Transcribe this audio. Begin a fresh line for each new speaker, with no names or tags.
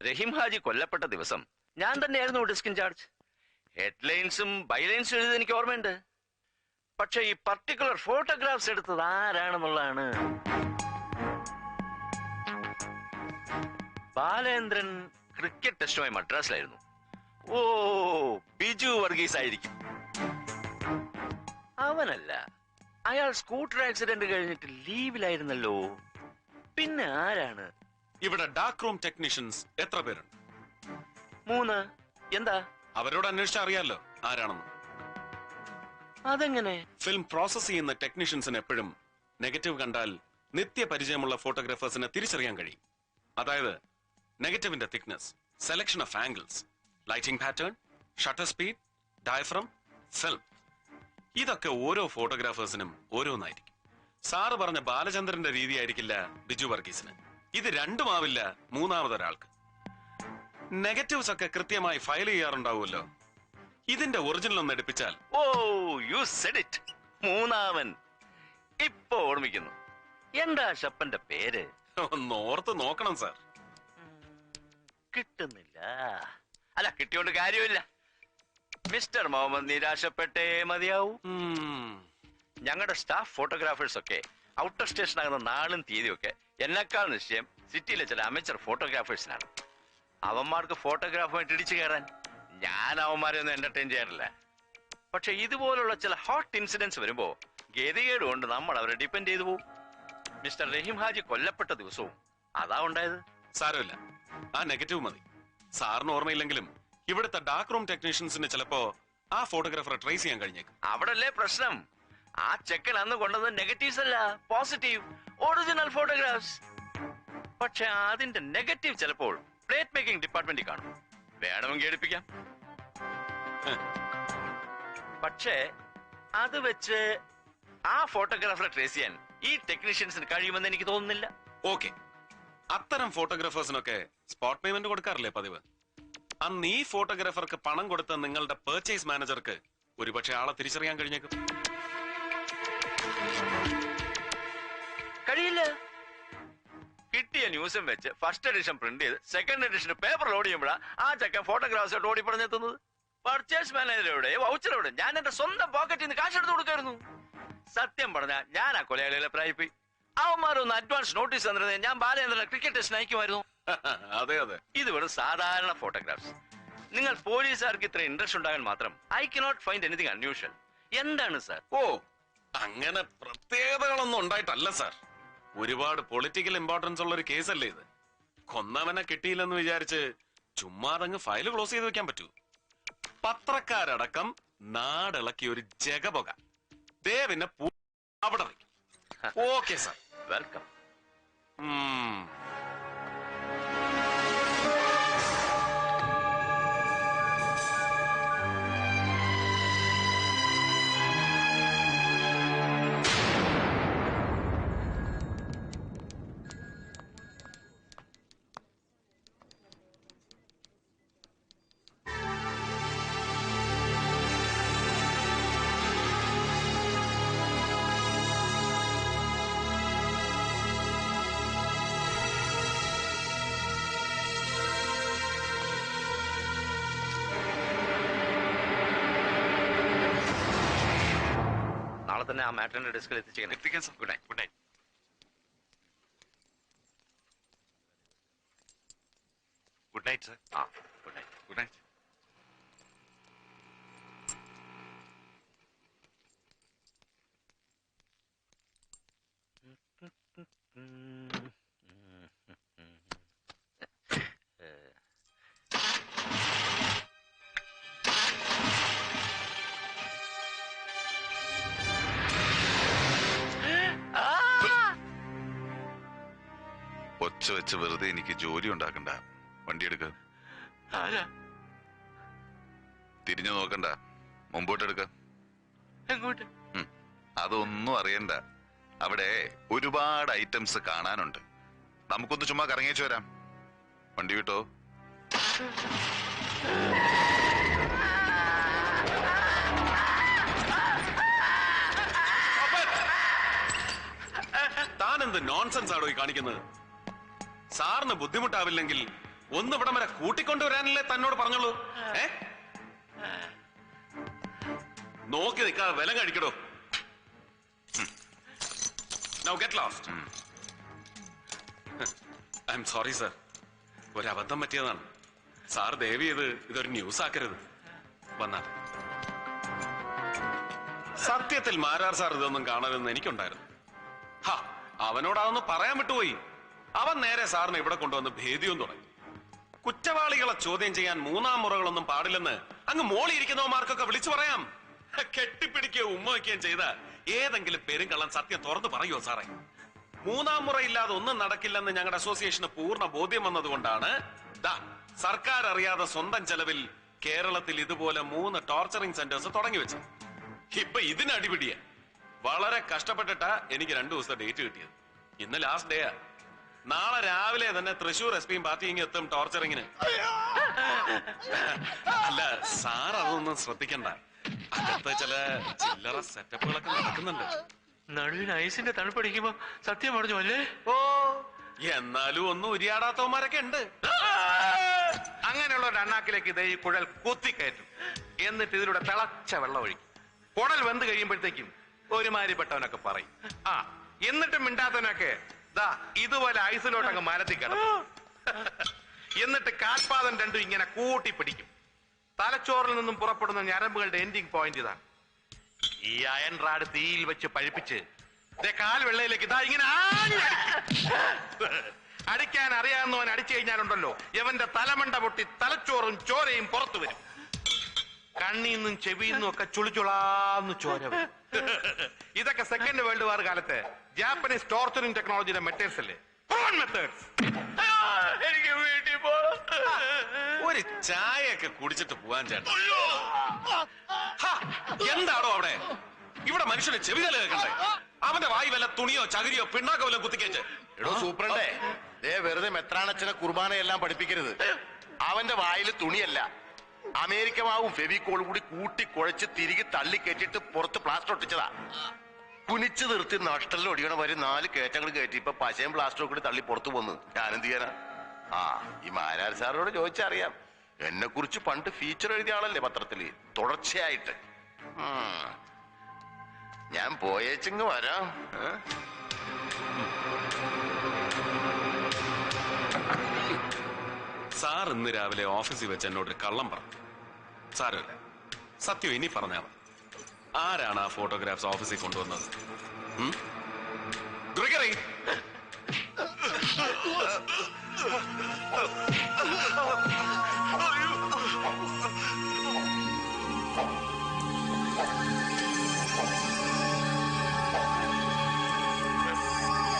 റഹീം ഹാജി കൊല്ലപ്പെട്ട ദിവസം ഞാൻ തന്നെയായിരുന്നു ഡെസ്ക് ഇൻചാർജ്. ഹെഡ്ലൈൻസും ബൈലൈൻസും എഴുതി എനിക്ക് ഓർമ്മയുണ്ട്. പക്ഷെ ഈ പർട്ടിക്കുലർ ഫോട്ടോഗ്രാഫ്സ് എടുത്തത് ആരാണെന്നുള്ളതാണ്. ബാലേന്ദ്രൻ ക്രിക്കറ്റ് ടെസ്റ്റുമായി മദ്രാസിലായിരുന്നു. ഓ, ബിജു വർഗീസ് ആയിരിക്കും. അവനല്ല, അയാൾ സ്കൂട്ടർ ആക്സിഡന്റ് കഴിഞ്ഞിട്ട് ലീവിലായിരുന്നല്ലോ. പിന്നെ ആരാണ്?
ഇവിടെ ഡാർക്ക് റൂം ടെക്നീഷ്യൻസ് എത്ര പേരുണ്ട്?
3. എന്താ?
അവരോട് അന്വേഷിച്ചാൽ അറിയാലോ ആരാണെന്ന്.
അതെങ്ങനെ?
ഫിലിം പ്രോസസ് ചെയ്യുന്ന ടെക്നീഷ്യൻസിന് എപ്പോഴും നെഗറ്റീവ് കണ്ടാൽ നിത്യപരിചയമുള്ള ഫോട്ടോഗ്രാഫേഴ്സിനെ തിരിച്ചറിയാൻ കഴിയും. അതായത് നെഗറ്റീവിന്റെ thickness, selection of angles, lighting pattern, shutter speed, diaphragm, film, ഇതൊക്കെ ഓരോ ഫോട്ടോഗ്രാഫേഴ്സിനും ഓരോന്നായിരിക്കും. സാറ് പറഞ്ഞ ബാലചന്ദ്രന്റെ രീതി ആയിരിക്കില്ല ബിജു വർഗീസിന്. ഇത് രണ്ടുമാവില്ല മൂന്നാമതൊരാൾക്ക്. നെഗറ്റീവ്സ് ഒക്കെ കൃത്യമായി ഫയൽ ചെയ്യാറുണ്ടാവുമല്ലോ. ഇതിന്റെ ഒറിജിനൽ ഒന്ന് എടുപ്പിച്ചാൽ.
ഓ, യു സെഡ് ഇറ്റ്. മൂന്നാമൻ. ഇപ്പൊ ഓർമ്മിക്കുന്നു. എന്താ ഷപ്പന്റെ പേര്?
ഒന്ന് ഓർത്ത് നോക്കണം സാർ.
കിട്ടുന്നില്ല. അല്ല, കിട്ടിയോണ്ട് കാര്യമില്ല. മിസ്റ്റർ മുഹമ്മദ് നിരാശപ്പെട്ടേ മതിയാവൂ. ഞങ്ങളുടെ സ്റ്റാഫ് ഫോട്ടോഗ്രാഫേഴ്സ് ഒക്കെ ഔട്ടർ സ്റ്റേഷൻ ആകുന്ന നാളും തീയതിയും ഒക്കെ എന്നെക്കാൾ നിശ്ചയം സിറ്റിയിലെ ചില അമേച്ചർ ഫോട്ടോഗ്രാഫേഴ്സിനാണ്. അവന്മാർക്ക് ഫോട്ടോഗ്രാഫുമായിട്ട് ഇടിച്ചു കയറാൻ. ഞാൻ അവന്മാരെ ഒന്നും എന്റർടൈൻ ചെയ്യാറില്ല. പക്ഷെ ഇതുപോലുള്ള ചില ഹോട്ട് ഇൻസിഡൻസ് വരുമ്പോ ഗതികേട് കൊണ്ട് നമ്മൾ അവരെ ഡിപ്പെൻഡ് ചെയ്തു പോകും. മിസ്റ്റർ റഹീം ഹാജി കൊല്ലപ്പെട്ട ദിവസവും അതാ ഉണ്ടായത്.
സാരമില്ല, ആ നെഗറ്റീവ് മതി. സാറിന് ഓർമ്മയില്ലെങ്കിലും ഇവിടുത്തെ ഡാർക്ക് റൂം ടെക്നീഷ്യൻസിന് ചിലപ്പോ ആ ഫോട്ടോഗ്രാഫറെ ട്രേസ് ചെയ്യാൻ കഴിഞ്ഞേക്കും.
അവിടല്ലേ പ്രശ്നം. ആ ചെക്കൻ അന്ന് കൊണ്ടത് നെഗറ്റീവ്സ് അല്ല, പോസിറ്റീവ് ഒറിജിനൽ ഫോട്ടോഗ്രാഫ്സ്. പക്ഷെ അതിന്റെ നെഗറ്റീവ് ചിലപ്പോൾ പ്ലേറ്റ് മേക്കിംഗ് ഡിപ്പാർട്ട്മെന്റിൽ കാണും. വേണമെങ്കിൽ എടുപ്പിക്കാം. പക്ഷേ അത് വെച്ച് ആ ഫോട്ടോഗ്രാഫറെ ട്രേസ് ചെയ്യാൻ ഈ ടെക്നീഷ്യൻസിന് കഴിയുമെന്ന് എനിക്ക് തോന്നുന്നില്ല.
ഓക്കെ, അത്തരം ഫോട്ടോഗ്രാഫേഴ്സിനൊക്കെ സ്പോട്ട് പേയ്മെന്റ് കൊടുക്കാറില്ലേ പതിവ്? അന്ന് ഈ ഫോട്ടോഗ്രാഫർക്ക് പണം കൊടുത്ത നിങ്ങളുടെ പർച്ചേസ് മാനേജർക്ക് ഒരുപക്ഷെ ആളെ തിരിച്ചറിയാൻ കഴിഞ്ഞേക്കും.
കഴിയില്ല. കിട്ടിയ ന്യൂസും വെച്ച് ഫസ്റ്റ് എഡിഷൻ പ്രിന്റ് ചെയ്ത് സെക്കൻഡ് എഡിഷൻ പേപ്പർ ലോഡ് ചെയ്യുമ്പോഴാ ആ ചക്കൻ ഫോട്ടോഗ്രാഫ്സ് ഓടി പറഞ്ഞെത്തുന്നത്. പർച്ചേസ് മാനേജറുടെ വൗച്ചറോടെ ഞാൻ എന്റെ സ്വന്തം പോക്കറ്റിൽ നിന്ന് കാശെടുത്ത് കൊടുക്കായിരുന്നു. സത്യം പറഞ്ഞാൽ ഞാൻ ആ കൊലയാളികളെ പ്രായിപ്പോയി. അവന്മാരൊന്ന് അഡ്വാൻസ് നോട്ടീസ് തന്നിരുന്നേ ഞാൻ ബാലേന്ദ്രനെ ക്രിക്കറ്റ് ടെസ്റ്റിന് അയക്കുമായിരുന്നു.
അതെ അതെ,
ഇത് വെറും സാധാരണ ഫോട്ടോഗ്രാഫ്സ്. നിങ്ങൾ പോലീസുകാർക്ക് ഇത്ര ഇൻട്രസ്റ്റ് ഉണ്ടാകാൻ മാത്രം I cannot find anything unusual. എന്താണ് സാർ?
ഓ, അങ്ങനെ പ്രത്യേകതകളൊന്നും ഉണ്ടായിട്ടല്ല സാർ. ഒരുപാട് പൊളിറ്റിക്കൽ ഇമ്പോർട്ടൻസ് ഉള്ള ഒരു കേസല്ലേ ഇത്. കൊന്നവനെ കിട്ടിയില്ലെന്ന് വിചാരിച്ച് ചുമ്മാതങ്ങ് ഫയൽ ക്ലോസ് ചെയ്ത് വെക്കാൻ പറ്റൂ? പത്രക്കാരടക്കം നാടിളക്കിയ ഒരു ജഗപൊക ദേവിനെ അവിടെ വയ്ക്കും. Okay sir,
welcome. നാളെ തന്നെ ആ മാറ്ററിന്റെ ഡെസ്കിൽ എത്തിച്ചേക്കാം sir. Good night. Good night.
Good night sir.
ആ, ഗുഡ് നൈറ്റ്.
Good night. ഒച്ച വെച്ച് വെറുതെ എനിക്ക് ജോലി ഉണ്ടാക്കണ്ട. വണ്ടി എടുക്ക. തിരിഞ്ഞു നോക്കണ്ട, മുമ്പോട്ട് എടുക്ക.
എങ്ങോട്ട്?
അതൊന്നും അറിയണ്ട. അവിടെ ഒരുപാട് ഐറ്റംസ് കാണാനുണ്ട്. നമുക്കൊന്ന് ചുമ്മാ കറങ്ങിച്ചു വരാം. വണ്ടി വിട്ടോ.
താനെന്ത് നോൺസെൻസ് ആണോ ഈ കാണിക്കുന്നത്? സാറിന് ബുദ്ധിമുട്ടാവില്ലെങ്കിൽ ഒന്ന് ഇവിടം വരെ കൂട്ടിക്കൊണ്ടുവരാനല്ലേ തന്നോട് പറഞ്ഞോളൂ. നോക്കി നിൽക്കാതെ വില കഴിക്കടോ. Now get lost. I'm sorry sir. ഒരബദ്ധം പറ്റിയതാണ്. സാർ ദയവ് ചെയ്ത് ഇതൊരു ന്യൂസ് ആക്കരുത്. വന്നാ സത്യത്തിൽ മാരാർ സാർ ഇതൊന്നും കാണരുതെന്ന് എനിക്കുണ്ടായിരുന്നു. അവനോട് അതൊന്ന് പറയാൻ വിട്ടുപോയി. അവൻ നേരെ സാറിനെ ഇവിടെ കൊണ്ടുവന്ന് ഭേദിയും തുടങ്ങി. കുറ്റവാളികളെ ചോദ്യം ചെയ്യാൻ മൂന്നാം മുറകളൊന്നും പാടില്ലെന്ന് അങ്ങ് മോളിയിരിക്കുന്നവന്മാർക്കൊക്കെ വിളിച്ചു പറയാം. കെട്ടിപ്പിടിക്കുകയോ ഉമ്മ വയ്ക്കുകയും ചെയ്ത ഏതെങ്കിലും പെരുങ്കള്ളൻ സത്യം തുറന്നു പറയുമോ സാറേ? മൂന്നാം മുറയില്ലാതെ ഒന്നും നടക്കില്ലെന്ന് ഞങ്ങളുടെ അസോസിയേഷന് പൂർണ്ണ ബോധ്യം വന്നതുകൊണ്ടാണ് സർക്കാർ അറിയാതെ സ്വന്തം ചെലവിൽ കേരളത്തിൽ ഇതുപോലെ 3 ടോർച്ചറിംഗ് സെന്റേഴ്സ് തുടങ്ങി വെച്ചത്. ഇപ്പൊ ഇതിന് അടിപിടിയ വളരെ കഷ്ടപ്പെട്ടിട്ടാ എനിക്ക് 2 ദിവസത്തെ ഡേറ്റ് കിട്ടിയത്. ഇന്ന് ലാസ്റ്റ് ഡേയാ. നാളെ രാവിലെ തന്നെ തൃശൂർ SP പാർട്ടി എത്തും ടോർച്ചറിങ്ങിന്. അല്ല സാർ അതൊന്നും ശ്രദ്ധിക്കണ്ട. അകത്ത് ചില ചില്ലറ സെറ്റപ്പുകളൊക്കെ നടക്കുന്നുണ്ട്.
നടുവിന് ഐസിന്റെ തണുപ്പടിക്കുമ്പോ സത്യം പറഞ്ഞു അല്ലേ?
ഓ എന്നാലും ഒന്നും ഉരിയാടാത്തവന്മാരൊക്കെ ഉണ്ട്.
അങ്ങനെയുള്ള ഒരു അണ്ണാക്കിലേക്ക് ഇതേ ഈ കുഴൽ കുത്തിക്കയറ്റും. എന്നിട്ട് ഇതിലൂടെ തിളച്ച വെള്ളം ഒഴിക്കും. കുടൽ വെന്ത് കഴിയുമ്പോഴത്തേക്കും ഒരുമാതിരിപ്പെട്ടവനൊക്കെ പറയും. എന്നിട്ടും മിണ്ടാത്തവനൊക്കെ ഇതുപോലെ ഐസിലോട്ട് അങ്ങ് മരത്തി കിടക്കും. എന്നിട്ട് കാൽപാദം രണ്ടും ഇങ്ങനെ കൂട്ടി പിടിക്കും. തലച്ചോറിൽ നിന്നും പുറപ്പെടുന്ന ഞരമ്പുകളുടെ എൻഡിങ് പോയിന്റ് ഇതാണ്. ഈ അയൺ റാഡ് തീയിൽ വെച്ച് പഴിപ്പിച്ച് കാൽ വെള്ളയിലേക്ക് ഇങ്ങനെ അടിക്കാൻ അറിയാവുന്നവൻ അടിച്ചു കഴിഞ്ഞാലുണ്ടല്ലോ ഇവന്റെ തലമണ്ട പൊട്ടി തലച്ചോറും ചോരയും പുറത്തു വരും. കണ്ണീന്നും ചെവിന്നും ഒക്കെ ചുളിച്ചുളാന്ന് ചോര വരും. ഇതൊക്കെ സെക്കൻഡ് വേൾഡ് വാർ കാലത്ത് ജാപ്പനീസ് ടോർച്ചറിംഗ് ടെക്നോളജിയുടെ മെത്തേഡ്സ് അല്ലേ?
എനിക്ക് വീട്ടിൽ പോണം.
ഒരു ചായയൊക്കെ കുടിച്ചിട്ട് പോവാൻ ചേട്ടാ. എന്താണോ അവിടെ? ഇവിടെ മനുഷ്യന് ചെവിതല കേൾക്കണ്ടേ? അവന്റെ വായി വല്ല തുണിയോ ചകിരിയോ പിണ്ണാക്കോ വല്ല കുത്തിക്കേച്ച്.
എടോ സൂപ്രണ്ടേ, വെറുതെ മെത്രാണച്ചനെ കുർബാനയെല്ലാം പഠിപ്പിക്കരുത്. അവന്റെ വായിൽ തുണിയല്ല, അമേരിക്ക മാവും ഫെവിക്കോൾ കൂടി കൂട്ടി കുഴച്ച് തിരികെ തള്ളിക്കയറ്റിട്ട് പുറത്ത് പ്ലാസ്റ്റർ ഒട്ടിച്ചതാ. കുനിച്ചു നിർത്തി നഷ്ടലിൽ ഒടിയണ വരെ 4 കയറ്റങ്ങൾ കയറ്റി ഇപ്പൊ പശയും പ്ലാസ്റ്ററും കൂടി തള്ളി പുറത്തു പോന്നു. ഞാനെന്ത് ചെയ്യാനാ? ഈ മാരാർ സാറിനോട് ചോദിച്ചറിയാം. എന്നെ കുറിച്ച് പണ്ട് ഫീച്ചർ എഴുതിയ ആളല്ലേ പത്രത്തില് തുടർച്ചയായിട്ട്. ഞാൻ പോയേച്ചിങ് വരാം.
സാർ ഇന്ന് രാവിലെ ഓഫീസിൽ വെച്ച് എന്നോട് കള്ളം പറഞ്ഞു. സാരമില്ല, സത്യം ഇനി പറഞ്ഞാൽ മതി. ആരാണ് ആ ഫോട്ടോഗ്രാഫ്സ് ഓഫീസിൽ കൊണ്ടുവന്നത്? ഗ്രിഗറി